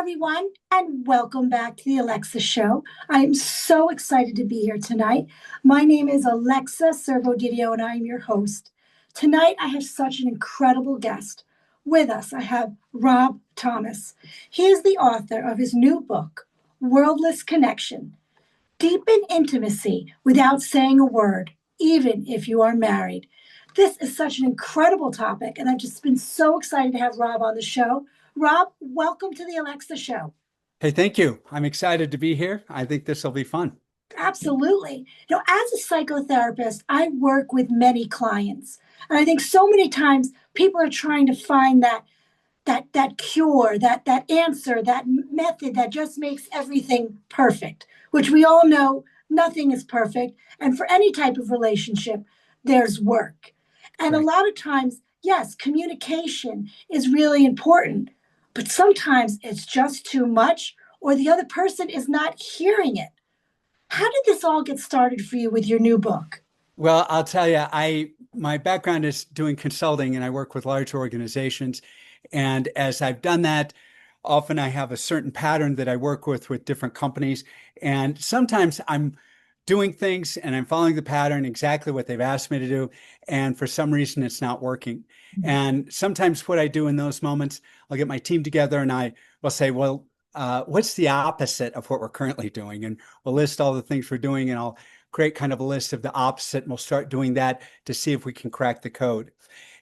everyone, and welcome back to the Alexa Show. I am so excited to be here tonight. My name is Alexa Servodidio, and I am your host. Tonight, I have such an incredible guest. With us, I have Rob Thomas. He is the author of his new book, Wordless Connection. Deepen intimacy without saying a word, even if you are married. This is such an incredible topic, and I've just been so excited to have Rob on the show. Rob, welcome to the Alexa Show. Hey, thank you. I'm excited to be here. I think this will be fun. Absolutely. As a psychotherapist, I work with many clients, and I think so many times people are trying to find that cure, that answer, that method that just makes everything perfect, which we all know nothing is perfect. And for any type of relationship, there's work. And a Right. lot of times, yes, communication is really important, but sometimes it's just too much or the other person is not hearing it. How did this all get started for you with your new book? Well, I'll tell you, my background is doing consulting and I work with large organizations. And as I've done that, often I have a certain pattern that I work with different companies. And sometimes I'm doing things and I'm following the pattern exactly what they've asked me to do. And for some reason, it's not working. And sometimes what I do in those moments, I'll get my team together and I will say, well, what's the opposite of what we're currently doing? And we'll list all the things we're doing and I'll create kind of a list of the opposite and we'll start doing that to see if we can crack the code.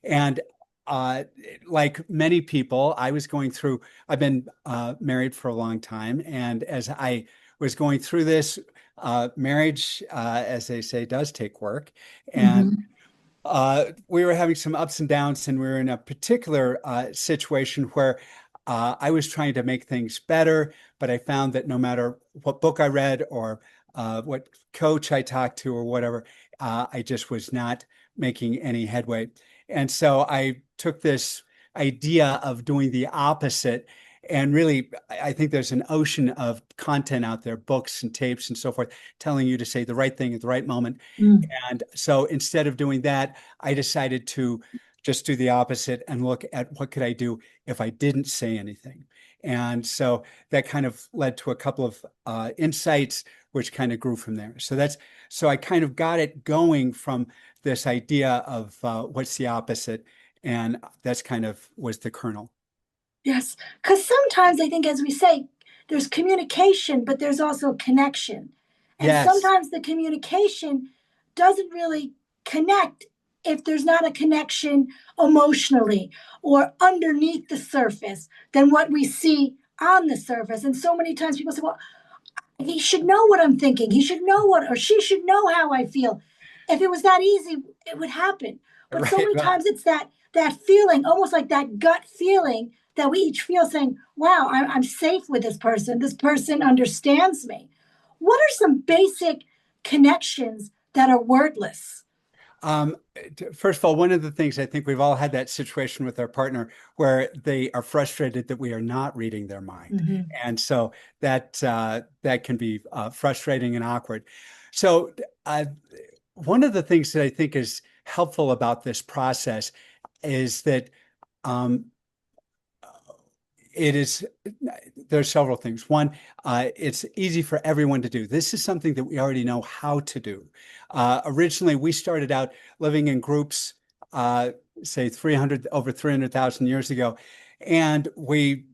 And uh, like many people, I've been married for a long time. And as I was going through this, marriage, as they say, does take work. And Mhm. we were having some ups and downs, and we were in a particular situation where I was trying to make things better, but I found that no matter what book I read or what coach I talked to or whatever, I just was not making any headway. And so I took this idea of doing the opposite. And really, I think there's an ocean of content out there, books and tapes and so forth, telling you to say the right thing at the right moment. Mm. And so instead of doing that, I decided to just do the opposite and look at what could I do if I didn't say anything. And so that kind of led to a couple of insights, which kind of grew from there. So I kind of got it going from this idea of what's the opposite, and that's kind of was the kernel. Yes, because sometimes I think, as we say, there's communication, but there's also connection. And Yes. sometimes the communication doesn't really connect if there's not a connection emotionally or underneath the surface than what we see on the surface. And so many times people say, well, he should know what I'm thinking. He should know what, or she should know how I feel. If it was that easy, it would happen. But so Right. many Well, times it's that feeling, almost like that gut feeling that we each feel, saying, "Wow, I'm safe with this person. This person understands me." What are some basic connections that are wordless? Um, first of all, one of the things I think we've all had that situation with our partner where they are frustrated that we are not reading their mind. Mhm. And so that can be frustrating and awkward. So uh, one of the things that I think is helpful about this process is that um, it is there's several things. One, it's easy for everyone to do. This is something that we already know how to do. Originally, we started out living in groups, uh, say 300 over 300,000 years ago, and we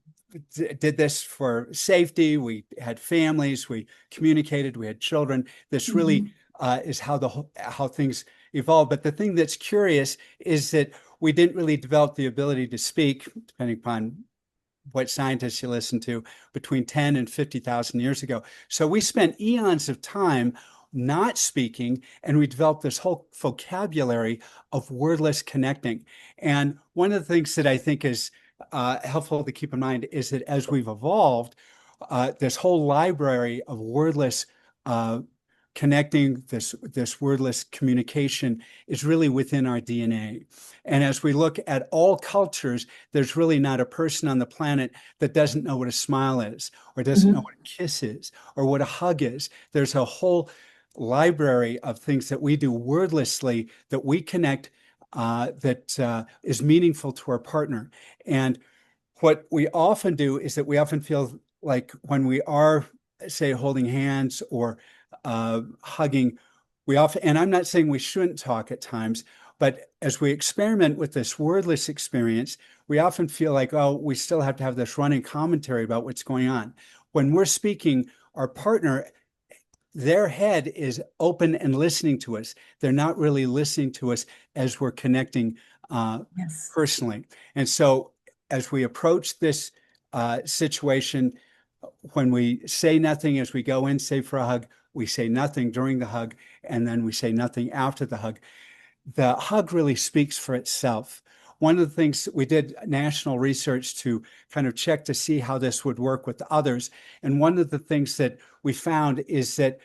did this for safety. We had families, we communicated, we had children. This really Mhm. is how things evolved. But the thing that's curious is that we didn't really develop the ability to speak, depending upon what scientists you listen to, between 10 and 50,000 years ago. So we spent eons of time not speaking, and we developed this whole vocabulary of wordless connecting. And one of the things that I think is helpful to keep in mind is that as we've evolved, this whole library of wordless uh, connecting, this wordless communication is really within our DNA. And as we look at all cultures, there's really not a person on the planet that doesn't know what a smile is, or doesn't know Mhm. what a kiss is, or what a hug is. There's a whole library of things that we do wordlessly that we connect that is meaningful to our partner. And what we often do is that we often feel like when we are, say, holding hands or hugging, we often, and I'm not saying we shouldn't talk at times, but as we experiment with this wordless experience, we often feel like, oh, we still have to have this running commentary about what's going on. When we're speaking, our partner, their head is open and listening to us. They're not really listening to us as we're connecting Yes. personally. And so as we approach this situation, when we say nothing as we go in, say for a hug, we say nothing during the hug, and then we say nothing after the hug. The hug really speaks for itself. One of the things we did national research to kind of check to see how this would work with others. And one of the things that we found is that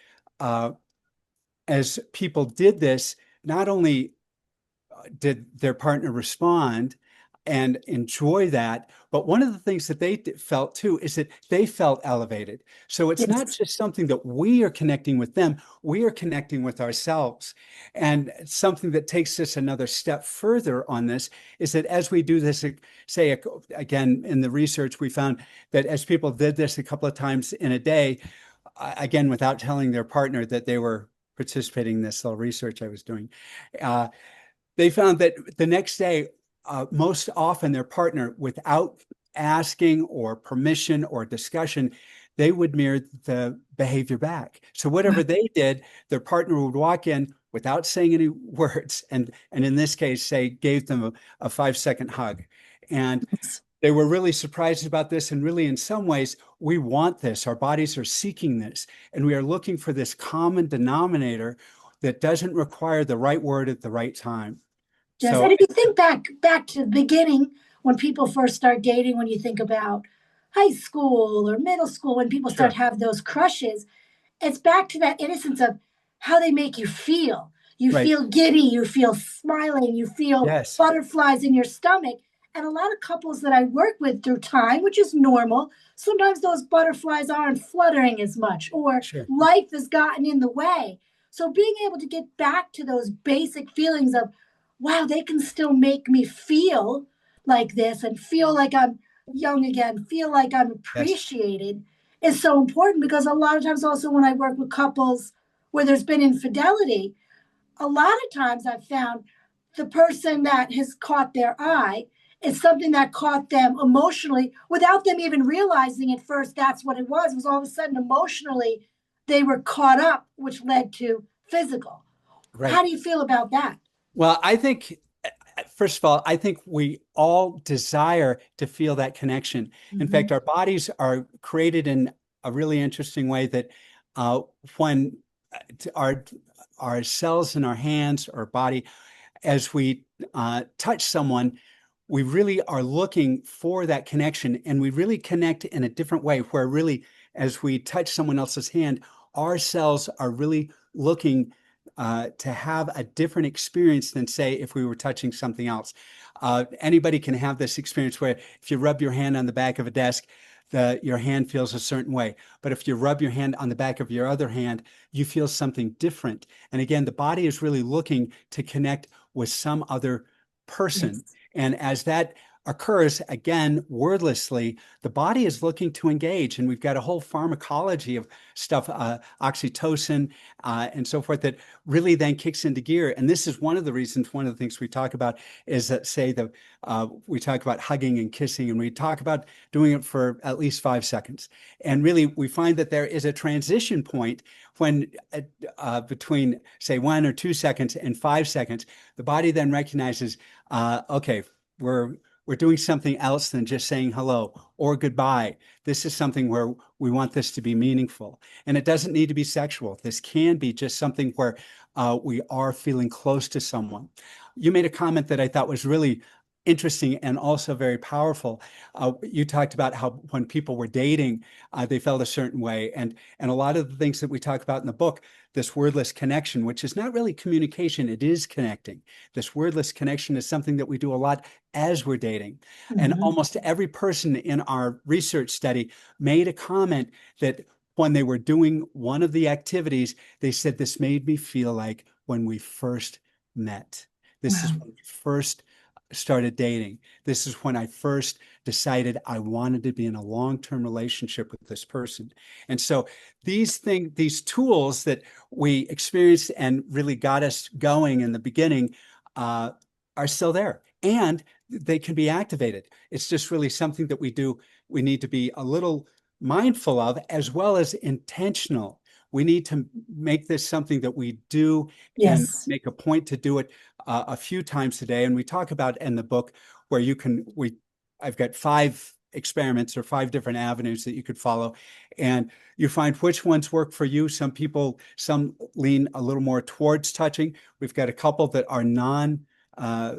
as people did this, not only did their partner respond and enjoy that, but one of the things that they felt too is that they felt elevated. So it's not Yes. just something that we are connecting with them, we are connecting with ourselves. And something that takes us another step further on this is that as we do this, say again, in the research, we found that as people did this a couple of times in a day, again, without telling their partner that they were participating in this little research I was doing, uh, they found that the next day, most often their partner, without asking or permission or discussion, they would mirror the behavior back. So whatever Wow. they did, their partner would walk in without saying any words, and in this case, say gave them a 5-second hug. And Yes. they were really surprised about this. And really, in some ways, we want this. Our bodies are seeking this, and we are looking for this common denominator that doesn't require the right word at the right time. Yes, and So, if you think back to the beginning when people first start dating, when you think about high school or middle school, when people start sure. have those crushes, it's back to that innocence of how they make you feel. You Right. feel giddy, you feel smiling, you feel Yes. butterflies in your stomach. And a lot of couples that I work with through time, which is normal, sometimes those butterflies aren't fluttering as much, or Sure. life has gotten in the way. So being able to get back to those basic feelings of, wow, they can still make me feel like this and feel like I'm young again, feel like I'm Yes. appreciated is so important because a lot of times also when I work with couples where there's been infidelity, a lot of times I've found the person that has caught their eye is something that caught them emotionally without them even realizing at first that's what it was. It was all of a sudden emotionally they were caught up, which led to physical. Right. How do you feel about that? Well, I think, first of all, I think we all desire to feel that connection. In Mm-hmm. fact, our bodies are created in a really interesting way that uh, when our cells in our hands or body, as we touch someone, we really are looking for that connection, and we really connect in a different way where really as we touch someone else's hand, our cells are really looking to have a different experience than say if we were touching something else. Anybody can have this experience where if you rub your hand on the back of a desk, your hand feels a certain way. But if you rub your hand on the back of your other hand, you feel something different. And again, the body is really looking to connect with some other person. Yes. And as that occurs, again, wordlessly, the body is looking to engage. And we've got a whole pharmacology of stuff, oxytocin, and so forth, that really then kicks into gear. And this is one of the reasons, one of the things we talk about is that, say, we talk about hugging and kissing, and we talk about doing it for at least 5 seconds. And really, we find that there is a transition point when between, say, 1 or 2 seconds and 5 seconds, the body then recognizes, okay, we're doing something else than just saying hello or goodbye. This is something where we want this to be meaningful. And it doesn't need to be sexual. This can be just something where we are feeling close to someone. You made a comment that I thought was really interesting and also very powerful. You talked about how when people were dating, they felt a certain way. And a lot of the things that we talk about in the book, this wordless connection, which is not really communication, it is connecting. This wordless connection is something that we do a lot as we're dating. And Mm-hmm. almost every person in our research study made a comment that when they were doing one of the activities, they said, this made me feel like when we first met. This is Wow. when we first started dating. This is when I first decided I wanted to be in a long-term relationship with this person. And so these tools that we experienced and really got us going in the beginning, uh, are still there, and they can be activated. It's just really something that we need to be a little mindful of, as well as intentional. We need to make this something that we do and Yes. make a point to do it a few times a day. And we talk about in the book where I've got 5 experiments or 5 different avenues that you could follow, and you find which ones work for you. Some lean a little more towards touching. We've got a couple that are uh,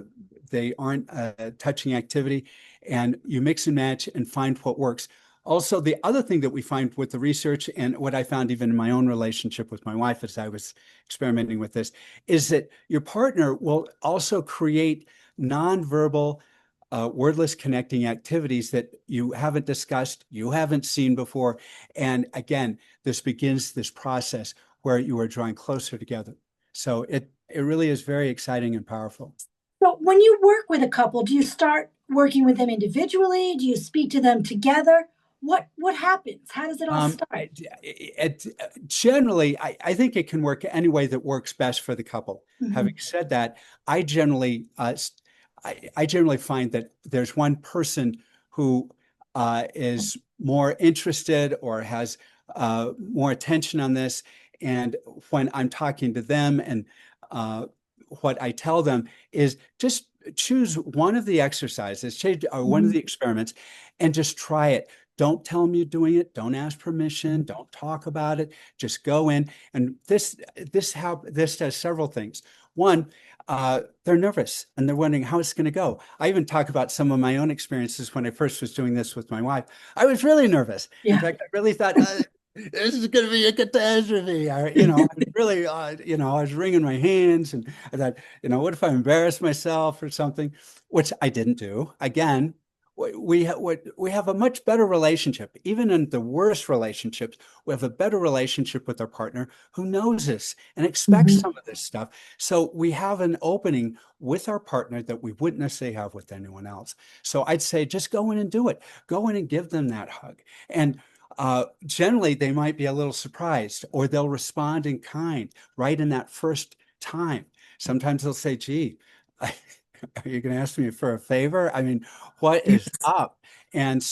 they aren't a touching activity, and you mix and match and find what works. Also, the other thing that we find with the research, and what I found even in my own relationship with my wife as I was experimenting with this, is that your partner will also create nonverbal, wordless connecting activities that you haven't discussed, you haven't seen before. And again, this begins this process where you are drawing closer together. So it really is very exciting and powerful. So when you work with a couple, do you start working with them individually? Do you speak to them together? What happens? How does it all start? Generally, I think it can work any way that works best for the couple. Mhm. Having said that, I generally I generally find that there's one person who is more interested or has more attention on this. And when I'm talking to them, and what I tell them is just choose one of the exercises, change or one of Mhm. the experiments, and just try it. Don't tell them you're doing it. Don't ask permission. Don't talk about it. Just go in. And this does several things. One, they're nervous and they're wondering how it's going to go. I even talk about some of my own experiences when I first was doing this with my wife. I was really nervous. In Yeah. fact, I really thought, this is going to be a catastrophe. I really, I was wringing my hands, and I thought, what if I embarrass myself or something, which I didn't do. Again, we have a much better relationship. Even in the worst relationships, we have a better relationship with our partner who knows us and expects Mhm. some of this stuff. So we have an opening with our partner that we wouldn't necessarily have with anyone else. So I'd say just go in and do it. Go in and give them that hug. And generally, they might be a little surprised, or they'll respond in kind right in that first time. Sometimes they'll say, gee, are you going to ask me for a favor? I mean, what is Yes. up? And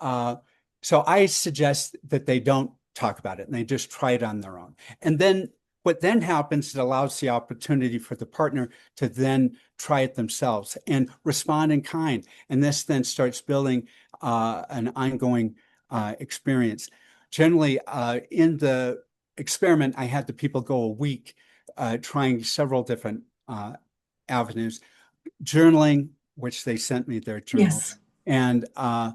uh, so I suggest that they don't talk about it and they just try it on their own. And then what then happens, it allows the opportunity for the partner to then try it themselves and respond in kind. And this then starts building an ongoing experience. Generally, in the experiment, I had the people go a week trying several different avenues, journaling, which they sent me their journal, Yes. and uh,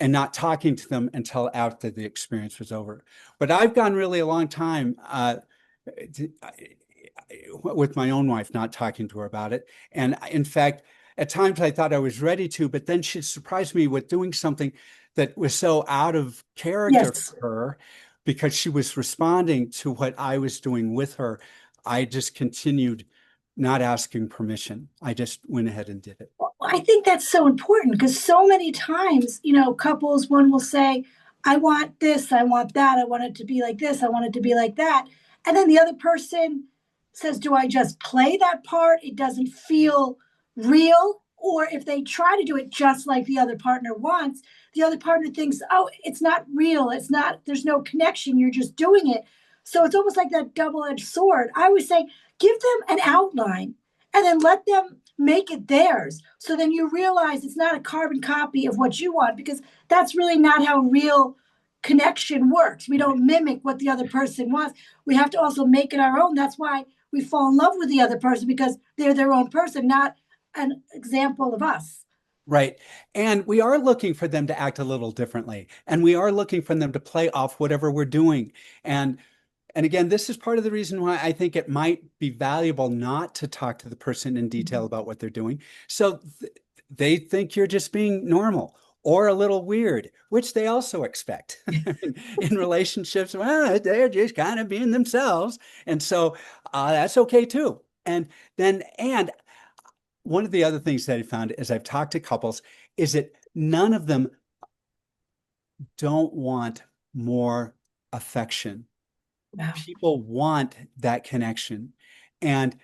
and not talking to them until after the experience was over. But I've gone really a long time with my own wife, not talking to her about it. And in fact, at times I thought I was ready to, but then she surprised me with doing something that was so out of character Yes. for her, because she was responding to what I was doing with her. I just continued not asking permission. I just went ahead and did it. Well, I think that's so important because so many times, couples, one will say, I want this, I want that, I want it to be like this, I want it to be like that. And then the other person says, do I just play that part? It doesn't feel real. Or if they try to do it just like the other partner wants, the other partner thinks, oh, it's not real. It's not, there's no connection. You're just doing it. So it's almost like that double edged sword. I always say, give them an outline and then let them make it theirs. So then you realize it's not a carbon copy of what you want, because that's really not how real connection works. We don't mimic what the other person wants. We have to also make it our own. That's why we fall in love with the other person, because they're their own person, not an example of us. Right. And we are looking for them to act a little differently. And we are looking for them to play off whatever we're doing. And and again, this is part of the reason why I think it might be valuable not to talk to the person in detail Mhm. about what they're doing. So they think you're just being normal or a little weird, which they also expect in relationships. Well, they're just kind of being themselves. And so that's okay too. And one of the other things that I found as I've talked to couples is that none of them don't want more affection. Wow. People want that connection. And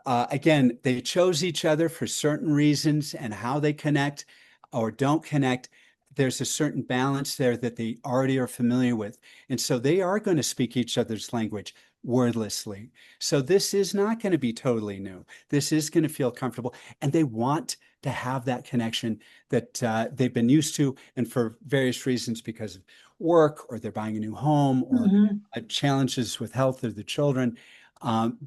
again, they chose each other for certain reasons, and how they connect or don't connect. There's a certain balance there that they already are familiar with. And so they are going to speak each other's language wordlessly. So this is not going to be totally new. This is going to feel comfortable. And they want to have that connection that they've been used to. And for various reasons, because of work, or they're buying a new home, or Hmm. challenges with health of the children,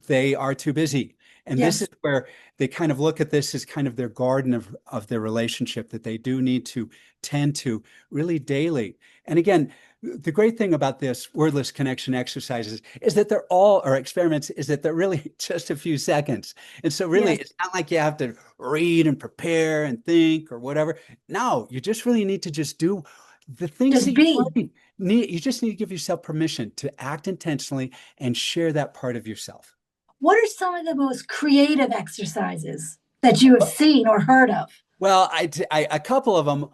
they are too busy. And this is Yes. where they kind of look at this as kind of their garden of their relationship that they do need to tend to really daily. And again, the great thing about this wordless connection exercises is that they're all, or experiments, is that they're really just a few seconds. And so really, Yes. it's not like you have to read and prepare and think or whatever. No, you just really need to just do the things that Just you be. already need. You just need to give yourself permission to act intentionally and share that part of yourself. What are some of the most creative exercises that you have seen or heard of? Well, a couple of them.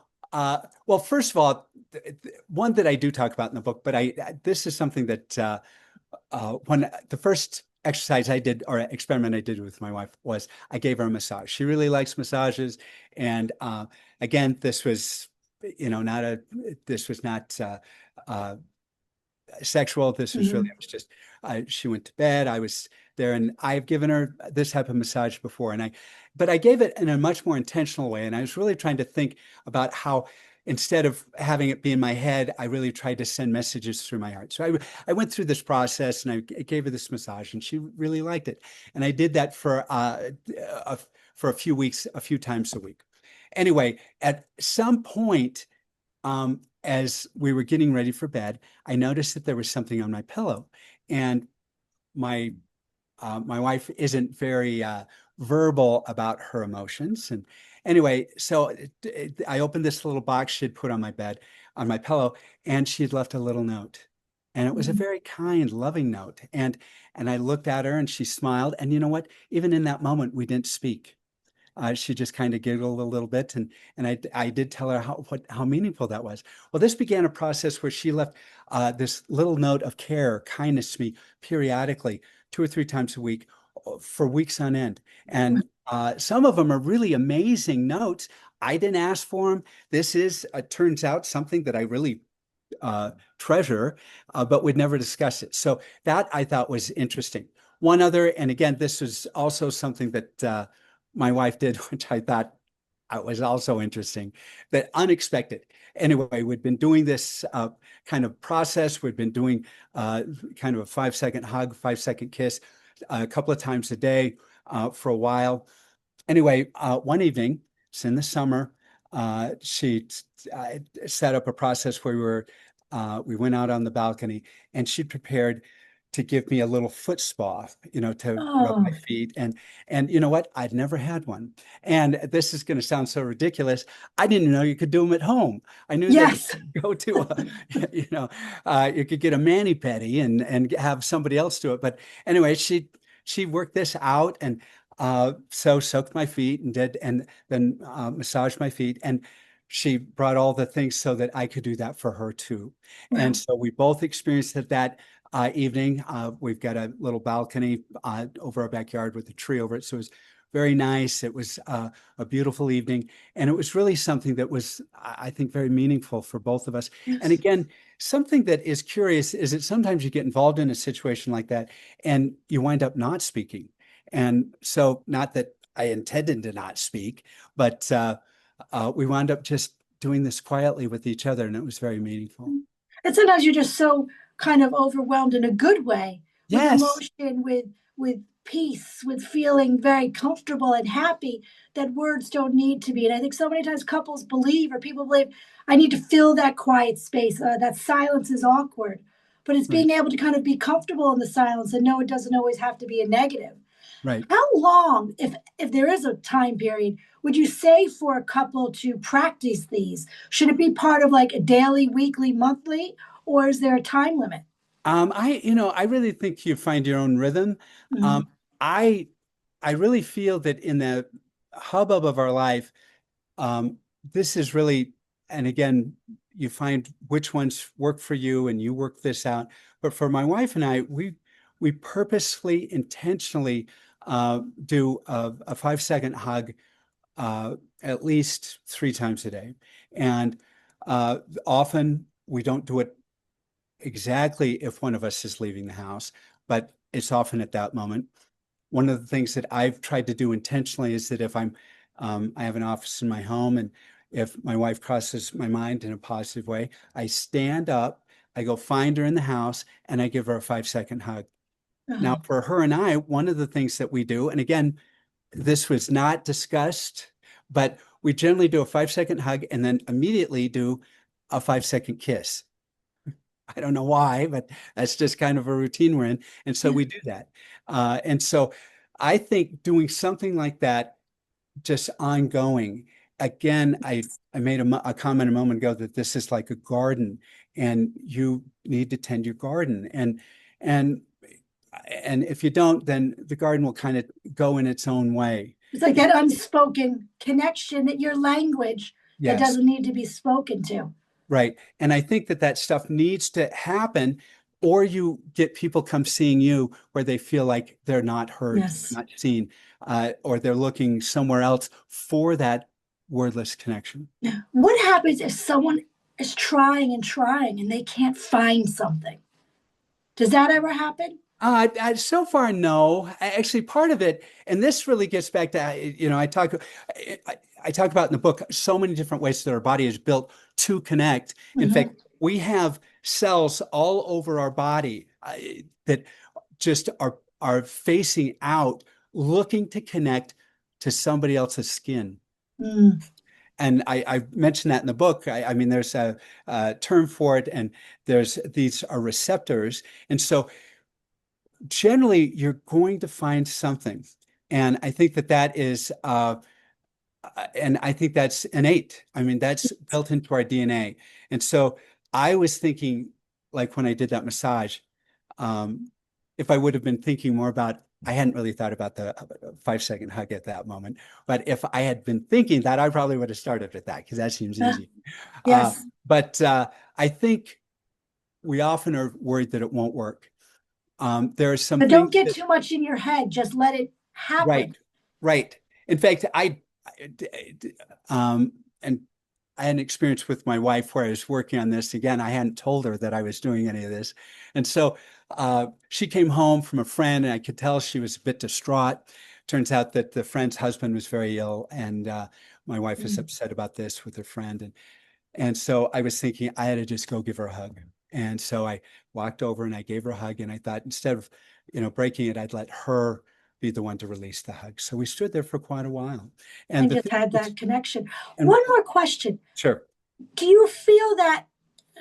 Well, first of all, one that I do talk about in the book, but this is something that when the first exercise I did, or experiment I did with my wife, was I gave her a massage. She really likes massages, and again, this was not uh, sexual. This was really, Mhm. I was just, she went to bed. I was there, and I've given her this type of massage before, but I gave it in a much more intentional way. And I was really trying to think about how, instead of having it be in my head, I really tried to send messages through my heart. So I went through this process, and I gave her this massage, and she really liked it. And I did that for a few weeks, a few times a week. Anyway, at some point, as we were getting ready for bed, I noticed that there was something on my pillow, and my my wife isn't very verbal about her emotions. And anyway, so I opened this little box she had put on my bed, on my pillow, and she had left a little note. And it was a Mhm. very kind, loving note. And I looked at her, and she smiled. And you know what? Even in that moment, we didn't speak. She just kind of giggled a little bit, and I did tell her how meaningful that was. Well, this began a process where she left this little note of care, kindness to me periodically, 2 or 3 times a week, for weeks on end. And some of them are really amazing notes. I didn't ask for them. This is, turns out, something that I really treasure, but would never discuss it. So that I thought was interesting. One other, and again, this was also something that my wife did, which I thought was also interesting, but unexpected. Anyway, we'd been doing this kind of process. We'd been doing kind of a 5-second hug, 5-second kiss a couple of times a day for a while. Anyway, one evening, it's in the summer, she set up a process where we went out on the balcony, and she prepared to give me a little foot spa, to rub my Oh, feet. And you know what? I'd never had one. And this is going to sound so ridiculous. I didn't know you could do them at home. I knew that you yes. could go to a, you could get a mani-pedi and have somebody else do it. But anyway, she worked this out, and so soaked my feet and then massaged my feet. And she brought all the things so that I could do that for her too. And Wow. so we both experienced it that evening. We've got a little balcony over our backyard with a tree over it. So it was very nice. It was a beautiful evening. And it was really something that was, I think, very meaningful for both of us. And Yes. again, something that is curious is that sometimes you get involved in a situation like that, and you wind up not speaking. And so, not that I intended to not speak, but we wound up just doing this quietly with each other, and it was very meaningful. And sometimes you're just so kind of overwhelmed in a good way with Yes, emotion, with peace, with feeling very comfortable and happy that words don't need to be. And I think so many times couples believe or people believe I need to fill that quiet space. That silence is awkward, but it's right, being able to kind of be comfortable in the silence and know it doesn't always have to be a negative. right. How long, if there is a time period, would you say for a couple to practice these? Should it be part of like a daily, weekly, monthly, or is there a time limit? I really think you find your own rhythm. Um, Mhm. I, I really feel that in hubbub of our life, um, this is really, and again, you find which ones work for you and you work this out. But for my wife and I, we purposefully, intentionally do a 5 second hug at least 3 times a day. And often we don't do it exactly if one of us is leaving the house, but it's often at that moment. One of the things that I've tried to do intentionally is that if I have an office in my home, and if my wife crosses my mind in a positive way, I stand up, I go find her in the house, and I give her a 5 second hug. Now, Oh, for her and I, one of the things that we do, and again, this was not discussed, but we generally do a 5 second hug and then immediately do a 5 second kiss. I don't know why, but that's just kind of a routine we're in. And so yeah. we do that. And so I think doing something like that, just ongoing. Again, I made a comment a moment ago that this is like a garden, and you need to tend your garden. And and if you don't, then the garden will kind of go in its own way. It's like that unspoken connection, that your language that Yes. doesn't need to be spoken to. Right. And I think that that stuff needs to happen, or you get people come seeing you where they feel like they're not heard, Yes. not seen, or they're looking somewhere else for that wordless connection. What happens if someone is trying and trying and they can't find something? Does that ever happen? So far, no. Actually, part of it, and this really gets back to, I talk about in the book so many different ways that our body is built to connect. In Mm-hmm. fact, we have cells all over our body that just are facing out, looking to connect to somebody else's skin. Mm. And I mentioned that in the book. I mean, there's a term for it, and these are receptors. And so generally you're going to find something. And I think that that is, and I think that's innate. I mean, that's built into our DNA. And so I was thinking, like when I did that massage, um, if I would have been thinking more about, I hadn't really thought about the 5 second hug at that moment, but if I had been thinking that, I probably would have started with that because that seems easy. Uh, Yes. but I think we often are worried that it won't work. There are some But don't things get that, too much in your head. Just let it right, happen. right. In fact, um, and I had an experience with my wife where I was working on this. Again, I hadn't told her that I was doing any of this. And so she came home from a friend, and I could tell she was a bit distraught. Turns out that the friend's husband was very ill, and my wife is Mm. upset about this with her friend. And so I was thinking I had to just go give her a hug. And so I walked over and I gave her a hug. And I thought instead of, breaking it, I'd let her be the one to release the hug. So we stood there for quite a while. And And the just thing had is, that connection. and One more question. sure. Do you feel that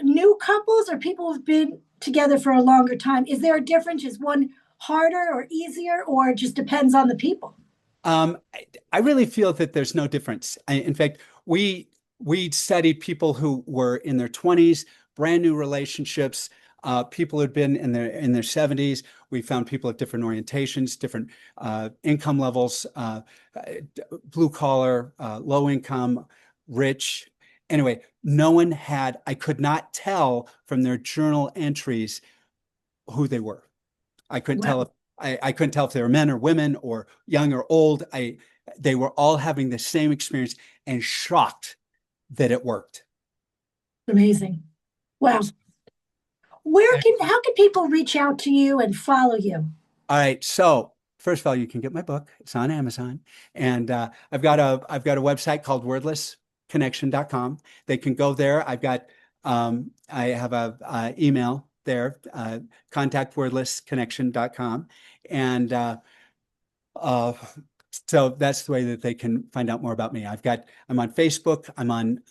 new couples or people who've been together for a longer time, is there a difference? Is one harder or easier, or it just depends on the people? I really feel that there's no difference. In fact, we studied people who were in their 20s, brand new relationships, people who'd been in their 70s. We found people of different orientations, different income levels, blue collar, low income, rich. Anyway, no one had, I could not tell from their journal entries who they were. I couldn't tell if Wow, I couldn't tell if they were men or women or young or old. They were all having the same experience and shocked that it worked. amazing. Wow. How can people reach out to you and follow you? All right. So first of all, you can get my book. It's on Amazon. And I've got a website called wordlessconnection.com. They can go there. I have a email there, contact wordlessconnection.com. And Uh, so that's the way that they can find out more about me. I'm on Facebook, I'm on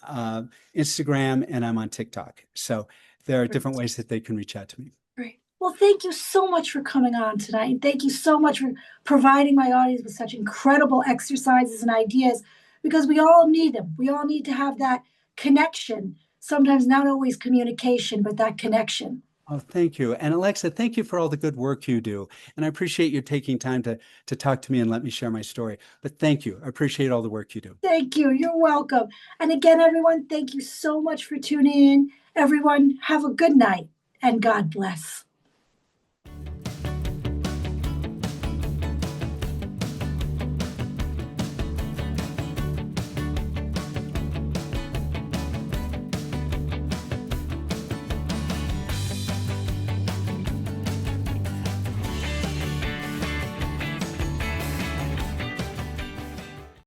Instagram, and I'm on TikTok. So there are different ways that they can reach out to me. Great. Well, thank you so much for coming on tonight. And thank you so much for providing my audience with such incredible exercises and ideas, because we all need them. We all need to have that connection. Sometimes not always communication, but that connection. Oh, thank you. And Alexa, thank you for all the good work you do. And I appreciate you taking time to talk to me and let me share my story. But thank you. I appreciate all the work you do. Thank you. You're welcome. And again, everyone, thank you so much for tuning in. Everyone, have a good night and God bless.